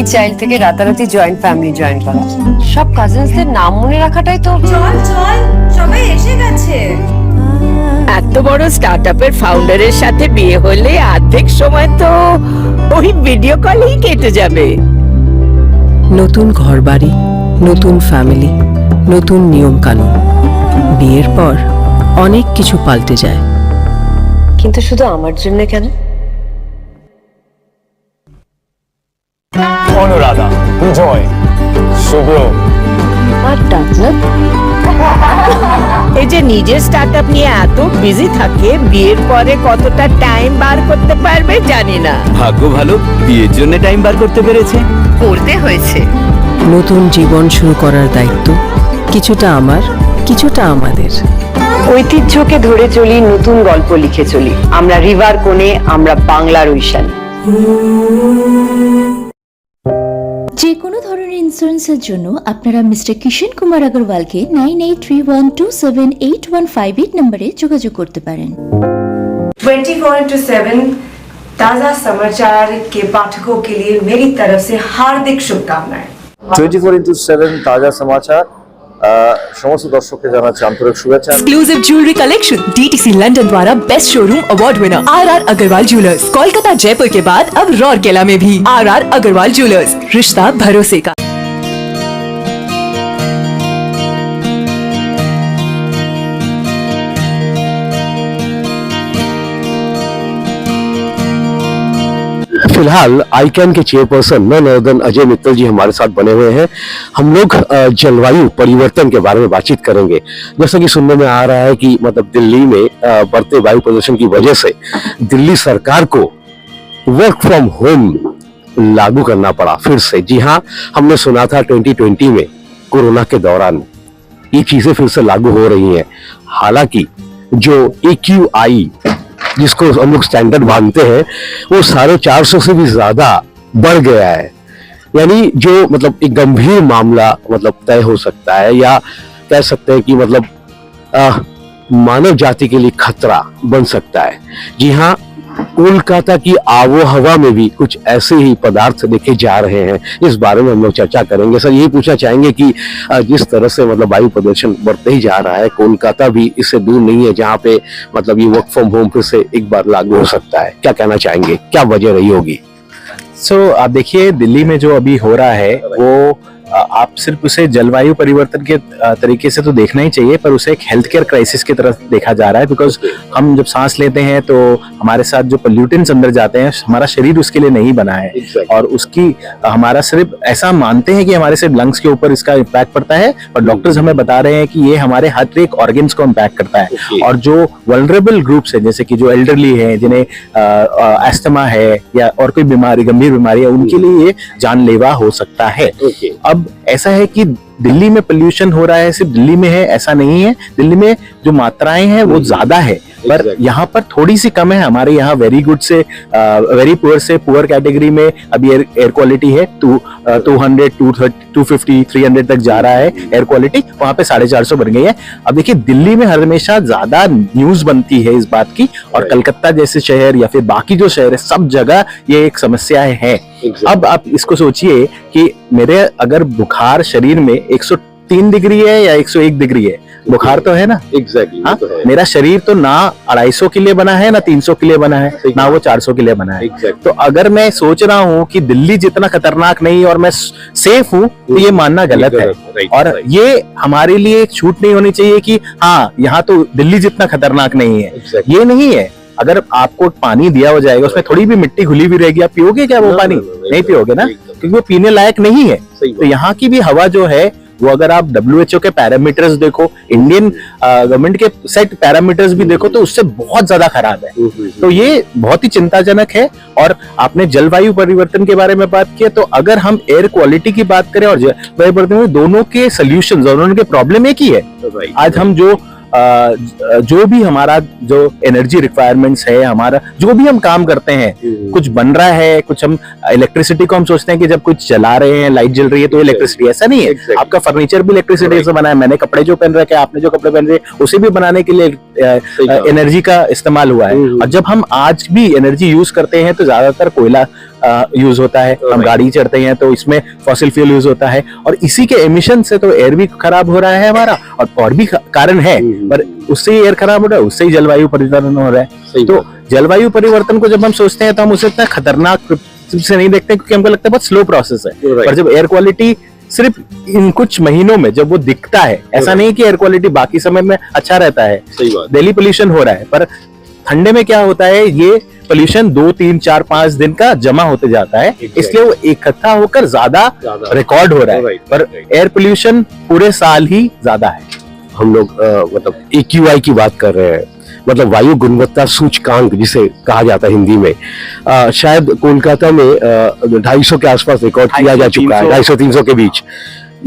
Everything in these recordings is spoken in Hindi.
অনলি চাইল্ড থেকে রাতারাতি জয়েন্ট ফ্যামিলি জয়েন করা, সব কাজিনসদের নাম মনে রাখাটাই তো। চল চল, সবাই এসে গেছে। এত বড় স্টার্টআপের ফাউন্ডারের সাথে বিয়ে হলে অর্ধেক সময় তো ওই ভিডিও কলেই কেটে যাবে। নতুন ঘরবাড়ি, নতুন ফ্যামিলি, নতুন নিয়ম কানুন। বিয়ের পর অনেক কিছু পাল্টে যায়। কিন্তু শুধু আমার জন্য কেন? অনুরাধা, বিজয়, শুভ্র আর ডাক্তার এই যে নিজের স্টার্টআপ নিয়ে এত বিজি থাকে, বিয়ের পরে কতটা টাইম বার করতে পারবে জানি না। ভাগ্য ভালো, বিয়ের জন্য টাইম বার করতে পেরেছে। করতে হয়েছে। নতুন জীবন শুরু করার দায়িত্ব কিছুটা আমার, কিছুটা আমাদের। ঐতিহ্যকে ধরে চলি, নতুন গল্প লিখে চলি। আমরা রিভার কোণে, আমরা বাংলার ঐশান। যে কোনো ধরনের ইন্স্যুরেন্সের জন্য আপনারা মিস্টার কিষণ কুমার আগরওয়ালকে 9831278158 নম্বরে যোগাযোগ করতে পারেন। 24/7 ताज़ा समाचार के पाठकों के लिए मेरी तरफ से हार्दिक शुभकामनाएं। 24/7 ताजा समाचार समस्त दर्शक के জানাচ্ছি আন্তরিক শুভেচ্ছা। Exclusive jewellery collection DTC London द्वारा best showroom award winner RR Agarwal jewellers, Kolkata Jaipur के बाद अब रौरकेला में भी RR अग्रवाल ज्वेलर्स, रिश्ता भरोसे का। फिलहाल आईकैन के chairperson none other than Ajay Mittal ji हमारे साथ बने हुए हैं। हम लोग जलवायु परिवर्तन के बारे में बातचीत करेंगे। जैसा कि सुनने में आ रहा है कि मतलब दिल्ली में बढ़ते वायु प्रदूषण की वजह से दिल्ली सरकार को वर्क फ्रॉम होम लागू करना पड़ा फिर से। जी हाँ, हमने सुना था 2020 में कोरोना के दौरान ये चीजें फिर से लागू हो रही हैं। हालांकि जो AQI जिसको हम लोग स्टैंडर्ड मानते हैं वो 450 से भी ज्यादा बढ़ गया है। यानी जो मतलब एक गंभीर मामला मतलब तय हो सकता है, या कह सकते हैं कि मतलब मानव जाति के लिए खतरा बन सकता है। जी हाँ, कोलकाता की आबो हवा में भी कुछ ऐसे ही पदार्थ देखे जा रहे हैं। इस बारे में हम लोग चर्चा करेंगे। सर, यही पूछना चाहेंगे कि जिस तरह से मतलब वायु प्रदूषण बढ़ते ही जा रहा है, कोलकाता भी इससे दूर नहीं है जहाँ पे मतलब ये वर्क फ्रॉम होम फिर से एक बार लागू हो सकता है। क्या कहना चाहेंगे, क्या वजह रही होगी? आप देखिए, दिल्ली में जो अभी हो रहा है वो आप सिर्फ उसे जलवायु परिवर्तन के तरीके से तो देखना ही चाहिए, पर उसे एक हेल्थ केयर क्राइसिस की तरफ देखा जा रहा है। बिकॉज हम जब सांस लेते हैं तो हमारे साथ जो पोल्यूटेंट्स अंदर जाते हैं, हमारा शरीर उसके लिए नहीं बना है। और उसकी हमारा सिर्फ ऐसा मानते हैं कि हमारे सिर्फ लंग्स के ऊपर इसका इम्पैक्ट पड़ता है, पर डॉक्टर्स हमें बता रहे हैं कि ये हमारे हर एक ऑर्गन्स को इम्पैक्ट करता है। और जो वल्नरेबल ग्रुप्स है, जैसे कि जो एल्डरली है, जिन्हें एस्थमा है या और कोई बीमारी, गंभीर बीमारी है, उनके लिए ये जानलेवा हो सकता है। अब ऐसा है कि दिल्ली में पोल्यूशन हो रहा है, सिर्फ दिल्ली में है ऐसा नहीं है। दिल्ली में जो मात्राएं हैं वो ज्यादा है, पर यहाँ पर थोड़ी सी कम है। हमारे यहाँ वेरी गुड से वेरी पुअर से पुअर कैटेगरी में अभी एयर क्वालिटी है 200, 250, 300 तक जा रहा है एयर क्वालिटी। वहाँ पे 450 बन गई है। अब देखिए, दिल्ली में हमेशा ज्यादा न्यूज बनती है इस बात की, और कलकत्ता जैसे शहर या फिर बाकी जो शहर है, सब जगह ये एक समस्या है। अब आप इसको सोचिए कि मेरे अगर बुखार शरीर में 103 डिग्री है या 101 डिग्री है, बुखार तो है ना। एग्जैक्टली। हाँ, मेरा शरीर तो ना 250 के लिए बना है, ना 300 के लिए बना है, ना वो 400 के लिए बना है। तो अगर मैं सोच रहा हूँ कि दिल्ली जितना खतरनाक नहीं और मैं सेफ हूँ, तो ये मानना गलत है। और ये हमारे लिए एक छूट नहीं होनी चाहिए कि हाँ, यहाँ तो दिल्ली जितना खतरनाक नहीं है। ये नहीं है। अगर आपको पानी दिया हो जाएगा, उसमें थोड़ी भी मिट्टी घुली भी रहेगी, आप पियोगे क्या वो पानी? नहीं पियोगे ना, क्योंकि वो पीने लायक नहीं है। तो यहाँ की भी हवा जो है वो, अगर आप WHO के पैरामीटर्स देखो, इंडियन गवर्नमेंट के सेट पैरामीटर्स भी देखो, तो उससे बहुत ज्यादा खराब है। तो ये बहुत ही चिंताजनक है। और आपने जलवायु परिवर्तन के बारे में बात की, तो अगर हम एयर क्वालिटी की बात करें और जलवायु परिवर्तन, दोनों के सोल्यूशन, दोनों के प्रॉब्लम एक ही है। आज हम जो भी हमारा जो एनर्जी रिक्वायरमेंट्स है, हमारा जो भी हम काम करते हैं, कुछ बन रहा है, कुछ हम इलेक्ट्रिसिटी को हम सोचते हैं कि जब कुछ जला रहे हैं, लाइट जल रही है तो इलेक्ट्रिसिटी, ऐसा नहीं है। आपका फर्नीचर भी इलेक्ट्रिसिटी से बना है। मैंने कपड़े जो पहन रखे हैं, आपने जो कपड़े पहन रहे हैं, उसे भी बनाने के लिए एनर्जी का इस्तेमाल हुआ है। और जब हम आज भी एनर्जी यूज करते हैं तो ज्यादातर कोयला यूज होता है, हम गाड़ी चढ़ते हैं तो इसमें फॉसिल फ्यूल यूज होता है, और इसी के एमिशन से तो एयर भी खराब हो रहा है हमारा, और भी कारण है, पर उससे ही एयर खराब हो रहा है, उससे ही जलवायु परिवर्तन हो रहा है। तो जलवायु परिवर्तन को जब हम सोचते हैं तो हम उसे इतना खतरनाक से नहीं देखते, क्योंकि हमको लगता है बहुत स्लो प्रोसेस है। पर जब एयर क्वालिटी सिर्फ इन कुछ महीनों में जब वो दिखता है, ऐसा नहीं कि एयर क्वालिटी बाकी समय में अच्छा रहता है, दिल्ली पोल्यूशन हो रहा है, पर ठंडे में क्या होता है, ये पोल्यूशन 2, 3, 4, 5 दिन का जमा होते जाता है, इसलिए वो इकट्ठा होकर ज्यादा रिकॉर्ड हो रहा है, पर एयर पोल्यूशन पूरे साल ही ज्यादा है। हम लोग मतलब AQI की बात कर रहे हैं, मतलब वायु गुणवत्ता सूचकांक जिसे कहा जाता है हिंदी में। शायद कोलकाता में 250 के आसपास रिकॉर्ड किया जा चुका है, 250-300 के बीच।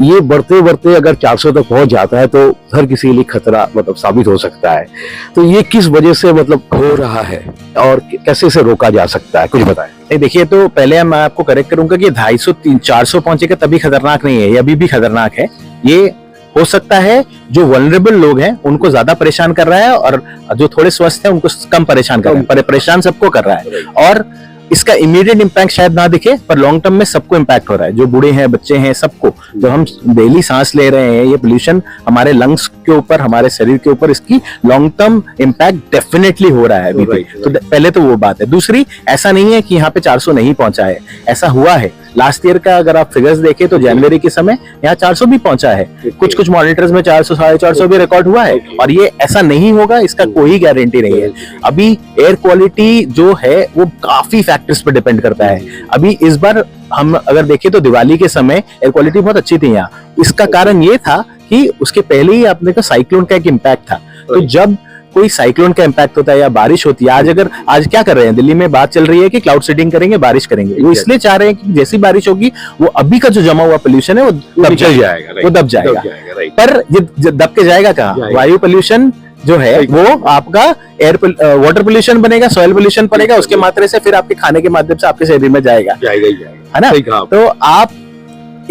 ये बढ़ते बढ़ते अगर 400 तक पहुंच जाता है तो हर किसी के लिए खतरा मतलब साबित हो सकता है। तो ये किस वजह से मतलब हो रहा है और कैसे इसे रोका जा सकता है, कुछ बताएं। देखिए, तो पहले मैं आपको करेक्ट करूंगा कि 250-400 पहुंचेगा तभी खतरनाक नहीं है, ये अभी भी खतरनाक है। ये हो सकता है जो वल्नरेबल लोग हैं उनको ज्यादा परेशान कर रहा है, और जो थोड़े स्वस्थ हैं उनको कम परेशान कर रहा है, पर परेशान सबको कर रहा है। और इसका इमीडिएट इम्पैक्ट शायद ना दिखे, पर लॉन्ग टर्म में सबको इम्पैक्ट हो रहा है, जो बूढ़े हैं, बच्चे हैं, सबको। जब हम डेली सांस ले रहे हैं, ये पोल्यूशन हमारे लंग्स के ऊपर, हमारे शरीर के ऊपर, इसकी लॉन्ग टर्म इम्पैक्ट डेफिनेटली हो रहा है अभी भी। तो पहले तो वो बात है। दूसरी, ऐसा नहीं है कि यहाँ पे 400 नहीं पहुंचा है, ऐसा हुआ है। लास्ट ईयर का अगर आप फिगर्स देखें तो जनवरी के समय यहाँ 400 भी पहुंचा है, कुछ मॉनिटर्स में 400, 450 भी रिकॉर्ड हुआ है, और ये ऐसा नहीं होगा इसका कोई गारंटी नहीं है। अभी एयर क्वालिटी जो है वो काफी फैक्टर्स पर डिपेंड करता है। अभी इस बार हम अगर देखें तो दिवाली के समय एयर क्वालिटी बहुत अच्छी थी यहाँ। इसका कारण ये था कि उसके पहले ही आपने का साइक्लोन का एक इम्पैक्ट था। तो जब कोई साइक्लोन का इम्पैक्ट होता है या बारिश होती है, आज क्या कर रहे हैं, दिल्ली में बात चल रही है कि क्लाउड सीडिंग करेंगे, बारिश करेंगे। वो इसलिए चाह रहे हैं कि जैसी बारिश होगी वो अभी का जो जमा हुआ पोल्यूशन है वो दब जाएगा। पर ये दब के जाएगा कहाँ? वायु पोल्यूशन जो है वो आपका वाटर पोल्यूशन बनेगा, सॉइल पोल्यूशन पड़ेगा, उसके मात्रे से फिर आपके खाने के माध्यम से आपके शरीर में जाएगा, है ना? तो आप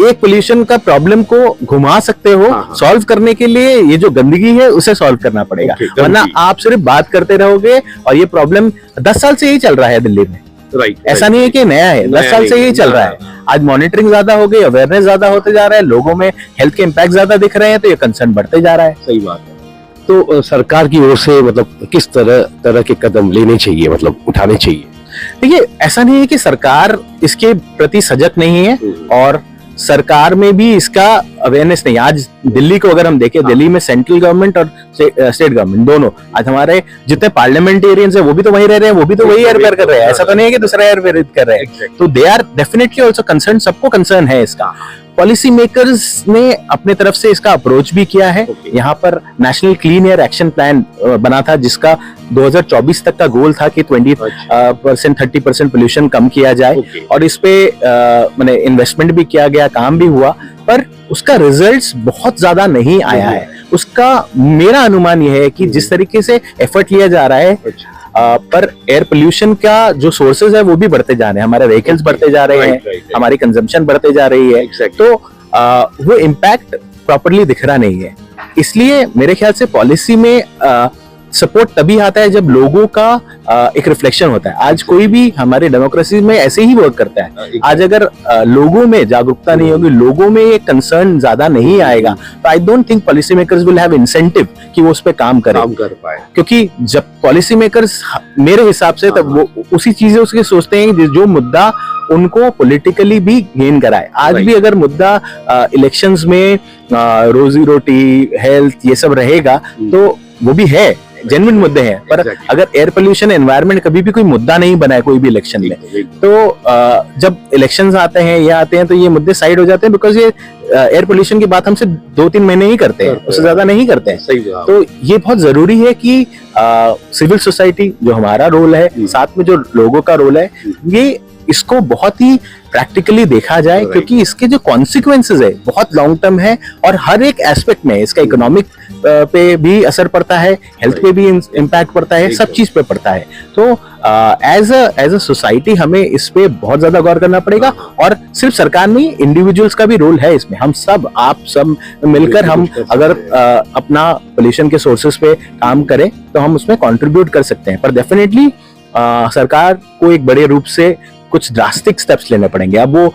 एक पोल्यूशन का प्रॉब्लम को घुमा सकते हो, सॉल्व करने के लिए ये जो गंदगी है उसे सॉल्व करना पड़ेगा, वरना आप सिर्फ बात करते रहोगे। और ये प्रॉब्लम 10 साल से यही चल रहा है दिल्ली में, ऐसा नहीं है कि नया है, 10 साल से यही चल रहा है। आज मॉनिटरिंग ज्यादा हो गई, अवेयरनेस ज्यादा होते जा रहा है, लोगों में हेल्थ के इम्पैक्ट ज्यादा दिख रहे हैं, तो ये कंसर्न बढ़ते जा रहा है। सही बात है। तो सरकार की ओर से मतलब किस तरह के कदम लेने चाहिए, मतलब उठाने चाहिए? देखिए, ऐसा नहीं है कि सरकार इसके प्रति सजग नहीं है, और सरकार में भी इसका अवेयरनेस नहीं। आज दिल्ली को अगर हम देखें, दिल्ली में सेंट्रल गवर्नमेंट और स्टेट गवर्नमेंट दोनों, आज हमारे जितने पार्लियामेंटेरियंस है वो भी तो वही रह रहे हैं, वो भी तो वही एयर कर रहे हैं, ऐसा तो नहीं है कि दूसरा एयर कर रहे हैं। तो they are definitely also concern, सबको कंसर्न है इसका। पॉलिसी मेकर्स ने अपने तरफ से इसका अप्रोच भी किया है। यहाँ पर national clean air action plan बना था, जिसका 2024 तक का गोल था कि 20% 30% पोल्यूशन कम किया जाए, और इस पे मैंने इन्वेस्टमेंट भी किया गया, काम भी हुआ, पर उसका रिजल्ट्स बहुत ज्यादा नहीं आया है। उसका मेरा अनुमान यह है कि जिस तरीके से एफर्ट लिया जा रहा है, पर एयर पोल्यूशन का जो सोर्सेज है वो भी बढ़ते जा रहे हैं, हमारे व्हीकल्स बढ़ते जा रहे हैं, हमारी कंजम्पशन बढ़ते जा रही है, तो वो इम्पैक्ट प्रॉपर्ली दिख रहा नहीं है। इसलिए मेरे ख्याल से पॉलिसी में सपोर्ट तभी आता है जब लोगों का एक रिफ्लेक्शन होता है। आज कोई भी हमारे डेमोक्रेसी में ऐसे ही वर्क करता है। आज अगर लोगों में जागरूकता नहीं होगी, लोगों में ये कंसर्न ज्यादा नहीं आएगा, तो I don't think policy makers will have incentive कि वो उस पे काम कर पाए। क्योंकि जब पॉलिसी मेकर्स मेरे हिसाब से तब वो उसी चीजें उसके सोचते हैं जो मुद्दा उनको पॉलिटिकली भी गेन कराए। आज भी अगर मुद्दा इलेक्शंस में रोजी रोटी, हेल्थ, ये सब रहेगा तो वो भी है, जेन्युइन मुद्दे हैं, पर अगर एयर पोल्यूशन, एनवायरनमेंट कभी भी कोई मुद्दा नहीं बना है कोई भी इलेक्शन में, तो जब इलेक्शंस आते हैं या आते हैं तो ये मुद्दे साइड हो जाते हैं, बिकॉज ये एयर पोल्यूशन की बात हमसे 2-3 महीने ही करते हैं, उससे ज्यादा नहीं करते हैं। तो ये बहुत जरूरी है कि सिविल सोसाइटी जो हमारा रोल है, साथ में जो लोगों का रोल है, ये इसको बहुत ही प्रैक्टिकली देखा जाए, क्योंकि इसके जो कॉन्सिक्वेंसेस है बहुत लॉन्ग टर्म है, और हर एक एस्पेक्ट में इसका इकोनॉमिक पे भी असर पड़ता है, हेल्थ पे भी इम्पैक्ट पड़ता है, सब चीज पे पड़ता है। तो एज अ सोसाइटी हमें इस पे बहुत ज्यादा गौर करना पड़ेगा, और सिर्फ सरकार नहीं, इंडिविजुअल्स का भी रोल है इसमें। हम सब, आप सब मिलकर हम अगर अपना पोल्यूशन के सोर्सेस पे काम करें तो हम उसमें कंट्रीब्यूट कर सकते हैं। पर डेफिनेटली सरकार को एक बड़े रूप से कुछ ड्रास्टिक स्टेप्स लेने पड़ेंगे। अब वो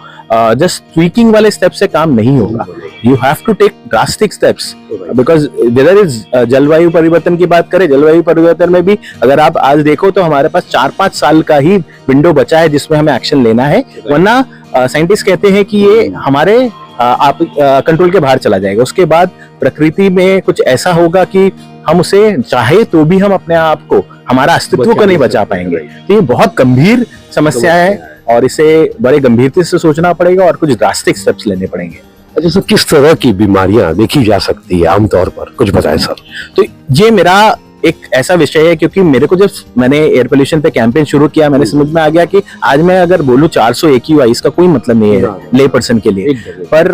जस्ट ट्वीकिंग वाले स्टेप से काम नहीं होगा, you have to take drastic steps because there is जलवायु परिवर्तन की बात करें, जलवायु परिवर्तन में भी अगर आप आज देखो तो हमारे पास 4-5 साल का ही विंडो बचा है जिसमें हमें एक्शन लेना है, वरना साइंटिस्ट कहते हैं कि ये हमारे आप कंट्रोल के बाहर चला जाएगा। उसके बाद प्रकृति में कुछ ऐसा होगा कि हम उसे चाहे तो भी हम अपने आप को, हमारा अस्तित्व को नहीं बचा पाएंगे। तो ये बहुत गंभीर समस्या है और इसे बड़े गंभीरता से सोचना पड़ेगा और कुछ ड्रास्टिक स्टेप्स लेने पड़ेंगे। अच्छा सर, किस तरह की बीमारियां देखी जा सकती है आमतौर पर, कुछ बताएं सर। तो ये मेरा एक ऐसा विषय है क्योंकि मेरे को जब मैंने एयर पोल्यूशन पे कैंपेन शुरू किया, मैंने समझ में आ गया कि आज मैं अगर बोलूं 400 AQI, इसका कोई मतलब नहीं है ले पर्सन के लिए। पर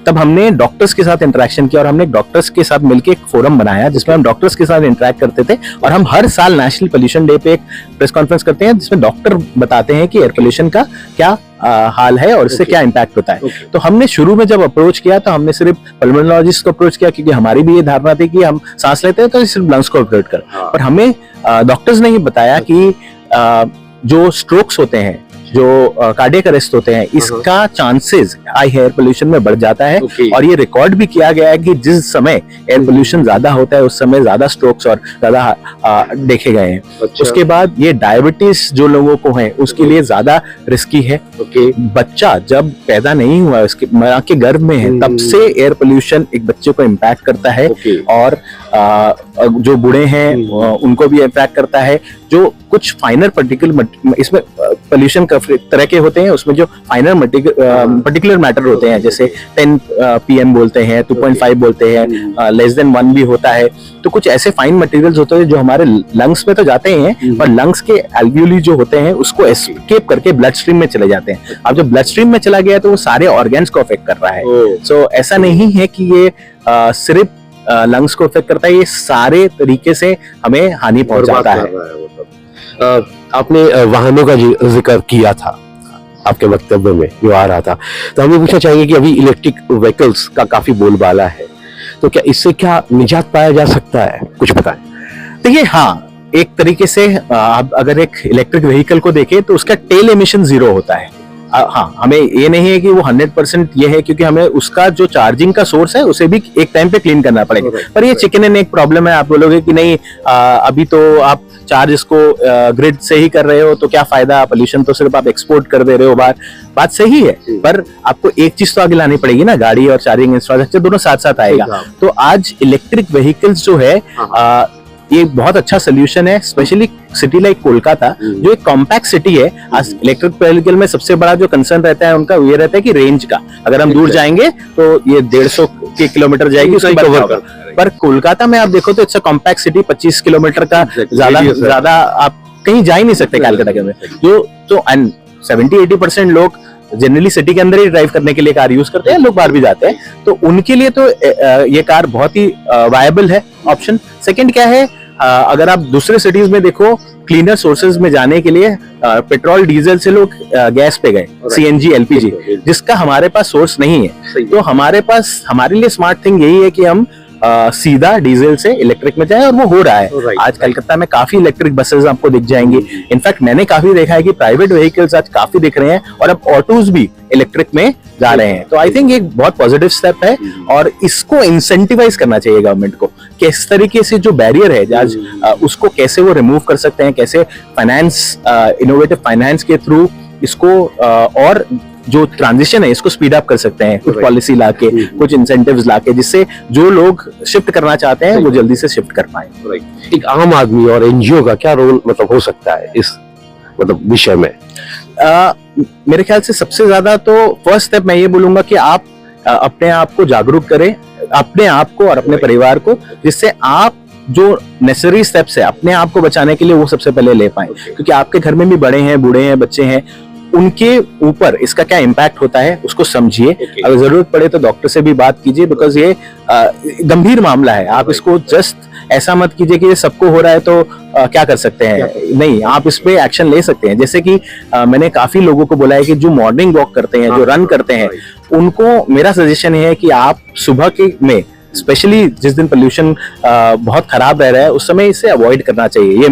तब हमने डॉक्टर्स के साथ इंटरेक्शन किया और हमने डॉक्टर्स के साथ मिलकर एक फोरम बनाया जिसमें हम डॉक्टर्स के साथ इंटरेक्ट करते थे और हम हर साल नेशनल पोल्यूशन डे पे एक प्रेस कॉन्फ्रेंस करते हैं जिसमें डॉक्टर बताते हैं कि एयर पोल्यूशन का क्या हाल है और इससे क्या इम्पैक्ट होता है। तो हमने शुरू में जब अप्रोच किया तो हमने सिर्फ पल्मोनोलॉजिस्ट को अप्रोच किया क्योंकि हमारी भी ये धारणा थी कि हम सांस लेते हैं तो सिर्फ लंग्स को ऑपरेट कर, पर हमें डॉक्टर्स ने ये बताया कि जो स्ट्रोक्स होते हैं, जो कार्डियक अरेस्ट होते हैं, इसका चांसेस हाई एयर पोल्यूशन में बढ़ जाता है। और ये रिकॉर्ड भी किया गया है कि जिस समय एयर पोल्यूशन ज्यादा होता है उस समय ज्यादा स्ट्रोक्स और ज्यादा देखे गए हैं। उसके बाद ये डायबिटीज जो लोगों को है उसके लिए ज्यादा रिस्की है। बच्चा जब पैदा नहीं हुआ, उसके मां के गर्भ में है, तब से एयर पोल्यूशन एक बच्चे को इम्पैक्ट करता है और जो बूढ़े हैं उनको भी इम्पैक्ट करता है। जो कुछ फाइनर पार्टिकल इसमें पोल्यूशन तरह के होते हैं, उसमें जो फाइनर पर्टिकुलर मैटर होते हैं जैसे 10 PM बोलते हैं, 2.5 बोलते हैं, लेस देन 1 भी होता है। तो कुछ ऐसे फाइन मटेरियल्स होते हैं जो हमारे लंग्स में तो जाते ही हैं, पर लंग्स के एल्वियोली जो होते हैं उसको एस्केप करके ब्लड स्ट्रीम में चले जाते हैं। अब जब ब्लड स्ट्रीम में चला गया तो वो सारे ऑर्गन्स को अफेक्ट कर रहा है। सो ऐसा नहीं है कि ये सिर्फ लंग्स को अफेक्ट करता है, ये सारे तरीके से हमें हानि पहुंचाता है। आपने वाहनों का जिक्र किया था आपके वक्तव्य में जो आ रहा था, तो हम ये पूछना चाहेंगे कि अभी इलेक्ट्रिक व्हीकल्स का काफी बोलबाला है, तो क्या इससे क्या निजात पाया जा सकता है, कुछ बताएं। देखिए, हाँ, एक तरीके से आप अगर एक इलेक्ट्रिक व्हीकल को देखें तो उसका टेल एमिशन 0 होता है। हाँ, हमें ये नहीं है कि वो 100% ये है क्योंकि हमें उसका जो चार्जिंग का सोर्स है उसे भी एक टाइम पे क्लीन करना पड़ेगा। पर ये चिकन एंड एग प्रॉब्लम है। आप बोलोगे कि नहीं अभी तो आप चार्ज इसको ग्रिड से ही कर रहे हो तो क्या फायदा, पोल्यूशन तो सिर्फ आप एक्सपोर्ट कर दे रहे हो बाहर। बात सही है, पर आपको एक चीज तो आगे लानी पड़ेगी ना, गाड़ी और चार्जिंग इंफ्रास्ट्रक्चर दोनों साथ साथ आएगा। तो आज इलेक्ट्रिक व्हीकल्स जो है ये बहुत अच्छा सोल्यूशन है, स्पेशली सिटी लाइक कोलकाता जो एक कॉम्पैक्ट सिटी है। आज इलेक्ट्रिक व्हीकल में सबसे बड़ा जो कंसर्न रहता है उनका ये रहता है कि रेंज का, अगर हम दूर जाएंगे तो ये 150 किलोमीटर जाएगी उसको कवर कर। पर कोलकाता में आप देखो तो it's a compact city, 25 kilometre का ज्यादा आप कहीं जा ही नहीं सकते कलकत्ता के में। जो 70-80% लोग जनरली सिटी के अंदर ही ड्राइव करने के लिए कार यूज करते हैं, लोग बाहर भी जाते हैं, तो उनके लिए तो ये कार बहुत ही वायबल है ऑप्शन। सेकंड क्या है, अगर आप दूसरे सिटीज में देखो क्लीनर सोर्सेज में जाने के लिए पेट्रोल डीजल से लोग गैस पे गए, CNG LPG, जिसका हमारे पास सोर्स नहीं है। तो हमारे लिए स्मार्ट थिंग यही है कि हम सीधा डीजल से इलेक्ट्रिक में जाए, और वो हो रहा है। आज कलकत्ता में काफी इलेक्ट्रिक बसेस आपको दिख जाएंगी। इनफैक्ट मैंने काफी देखा है कि प्राइवेट व्हीकल्स आज काफी दिख रहे हैं और अब ऑटोज भी इलेक्ट्रिक में जा रहे हैं। तो आई थिंक ये बहुत पॉजिटिव स्टेप है और इसको इंसेंटिवाइज करना चाहिए गवर्नमेंट को। किस तरीके से जो बैरियर है आज उसको कैसे वो रिमूव कर सकते हैं, कैसे फाइनेंस, इनोवेटिव फाइनेंस के थ्रू इसको और जो ट्रांजिशन है इसको स्पीड अप कर सकते हैं, कुछ पॉलिसी लाके, कुछ इंसेंटिव्स लाके, जिससे जो लोग शिफ्ट करना चाहते हैं वो जल्दी से शिफ्ट कर पाए। एक आम आदमी और NGO का क्या रोल मतलब हो सकता है इस विषय में? मेरे ख्याल से सबसे ज्यादा तो फर्स्ट स्टेप मैं ये बोलूंगा कि आप अपने आप को जागरूक करें, अपने आप को और अपने परिवार को, जिससे आप जो नेसेसरी स्टेप्स है अपने आप को बचाने के लिए वो सबसे पहले ले पाएं। क्योंकि आपके घर में भी बड़े हैं, बूढ़े हैं, बच्चे हैं, उनके ऊपर इसका क्या इम्पैक्ट होता है उसको समझिए। अगर जरूरत पड़े तो डॉक्टर से भी बात कीजिए, बिकॉज ये गंभीर मामला है। आप इसको जस्ट ऐसा मत कीजिए कि ये सबको हो रहा है तो क्या कर सकते हैं, नहीं, आप इस पे एक्शन ले सकते हैं। जैसे कि मैंने काफी लोगों को बोला है कि जो मॉर्निंग वॉक करते हैं, जो रन करते हैं, उनको मेरा सजेशन है कि आप सुबह के में स्पेशली जिस दिन पोल्यूशन बहुत खराब रह रहा है उस समय इसे अवॉइड करना चाहिए। ये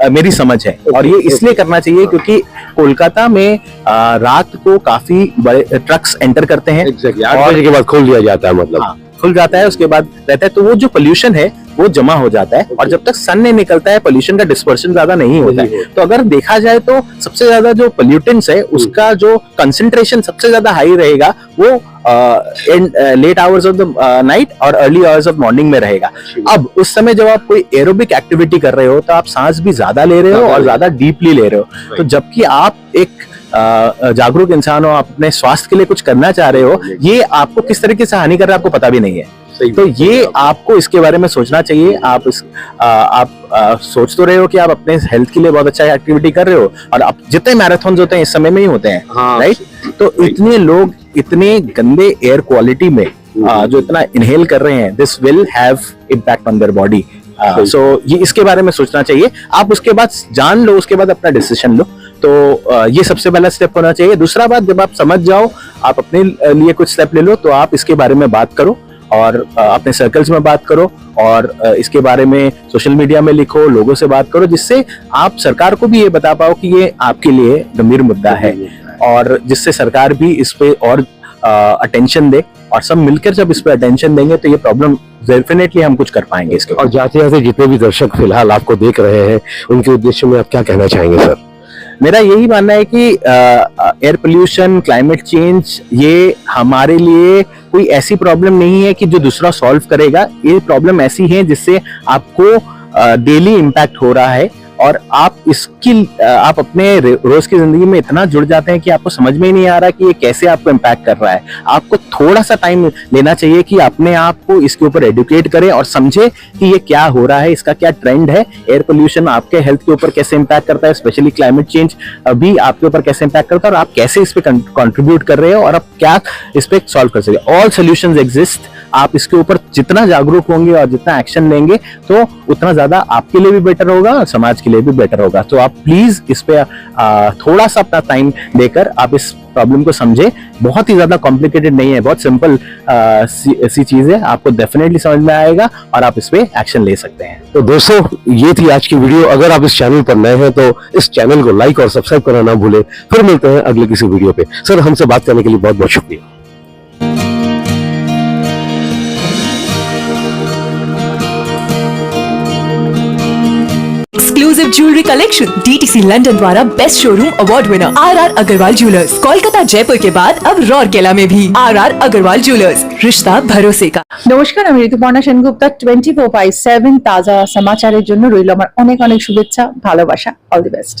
मेरी समझ है, और ये इसलिए करना चाहिए क्योंकि कोलकाता में रात को काफी बड़े ट्रक्स एंटर करते हैं। एग्जैक्टली 8 बजे के बाद खोल दिया जाता है, मतलब हाँ, खुल जाता है, उसके बाद रहता है, तो वो जो पोल्यूशन है वो जमा हो जाता है, और जब तक सन नहीं निकलता है पोल्यूशन का डिस्पर्शन ज्यादा नहीं होता है। तो अगर देखा जाए तो सबसे ज्यादा जो पोल्यूटेंट्स है उसका जो कंसंट्रेशन सबसे ज्यादा हाई रहेगा वो late hours of the night और अर्ली आवर्स ऑफ मॉर्निंग में रहेगा। अब उस समय जब आप कोई एरोबिक एक्टिविटी कर रहे हो तो आप सांस भी ज्यादा ले रहे हो और ज्यादा डीपली ले रहे हो। तो जबकि आप एक जागरूक इंसान हो, आप अपने स्वास्थ्य के लिए कुछ करना चाह रहे हो, ये आपको किस तरीके से हानि कर रहा है आपको पता भी नहीं है। तो ये आपको इसके बारे में सोचना चाहिए। आप सोच तो रहे हो कि आप अपने हेल्थ के लिए बहुत अच्छा एक्टिविटी कर रहे हो, और आप जितने मैराथन होते हैं इस समय में ही होते हैं, राइट? तो इतने लोग इतने गंदे एयर क्वालिटी में जो इतना इनहेल कर रहे हैं, this will have impact on their body. So ये इसके बारे में सोचना चाहिए। आप उसके बाद जान लो, उसके बाद अपना डिसीजन लो। तो ये सबसे पहला स्टेप होना चाहिए। दूसरा बात, जब आप समझ जाओ, आप अपने लिए कुछ स्टेप ले लो, तो आप इसके बारे में बात करो और अपने सर्कल्स में बात करो, और इसके बारे में सोशल मीडिया में लिखो, लोगों से बात करो, जिससे आप सरकार को भी ये बता पाओ कि ये आपके लिए गंभीर मुद्दा है, और जिससे सरकार भी इस पे और अटेंशन दे, और सब मिलकर जब इस पे अटेंशन देंगे तो ये प्रॉब्लम डेफिनेटली हम कुछ कर पाएंगे इसके। और जाते जाते जितने भी दर्शक फिलहाल आपको देख रहे हैं उनके उद्देश्य में आप क्या कहना चाहेंगे सर? मेरा यही मानना है कि एयर पोल्यूशन, क्लाइमेट चेंज, ये हमारे लिए कोई ऐसी प्रॉब्लम नहीं है कि जो दूसरा सॉल्व करेगा। ये प्रॉब्लम ऐसी है जिससे आपको डेली इम्पैक्ट हो रहा है, और आप अपने रोज की जिंदगी में इतना जुड़ जाते हैं कि आपको समझ में ही नहीं आ रहा कि ये कैसे आपको इम्पैक्ट कर रहा है। आपको थोड़ा सा टाइम लेना चाहिए कि अपने आप को इसके ऊपर एडुकेट करें और समझे कि ये क्या हो रहा है, इसका क्या ट्रेंड है, एयर पोल्यूशन आपके हेल्थ के ऊपर कैसे इम्पैक्ट करता है, स्पेशली क्लाइमेट चेंज भी आपके ऊपर कैसे इम्पैक्ट करता है, और आप कैसे इस पे कंट्रीब्यूट कर रहे हो, और आप क्या इस पे सॉल्व कर सकते। All solutions exist. आप इसके ऊपर जितना जागरूक होंगे और जितना एक्शन लेंगे तो उतना ज्यादा आपके लिए भी बेटर होगा और समाज के लिए भी बेटर होगा। तो आप प्लीज इस पे थोड़ा सा अपना टाइम देकर आप इस प्रॉब्लम को समझे। बहुत ही ज्यादा कॉम्प्लिकेटेड नहीं है, बहुत सिंपल सी चीज है, आपको डेफिनेटली समझ में आएगा और आप इस पे एक्शन ले सकते हैं। तो दोस्तों, ये थी आज की वीडियो। अगर आप इस चैनल पर नए हैं तो इस चैनल को लाइक और सब्सक्राइब करना ना भूलें। फिर मिलते हैं अगले किसी वीडियो पे। सर, हमसे बात करने के लिए बहुत बहुत शुक्रिया। Exclusive jewellery collection DTC London द्वारा best showroom award winner RR Agarwal jewellers, Kolkata Jaipur के बाद अब रौरकेला में भी RR अग्रवाल ज्वेलर्स, रिश्ता भरोसे का। নমস্কার, আমি ঋতুপর্ণা সেনগুপ্তা। 24/7 তাজা সমাচারের জন্য রইল আমার অনেক অনেক শুভেচ্ছা, ভালোবাসা। All the best.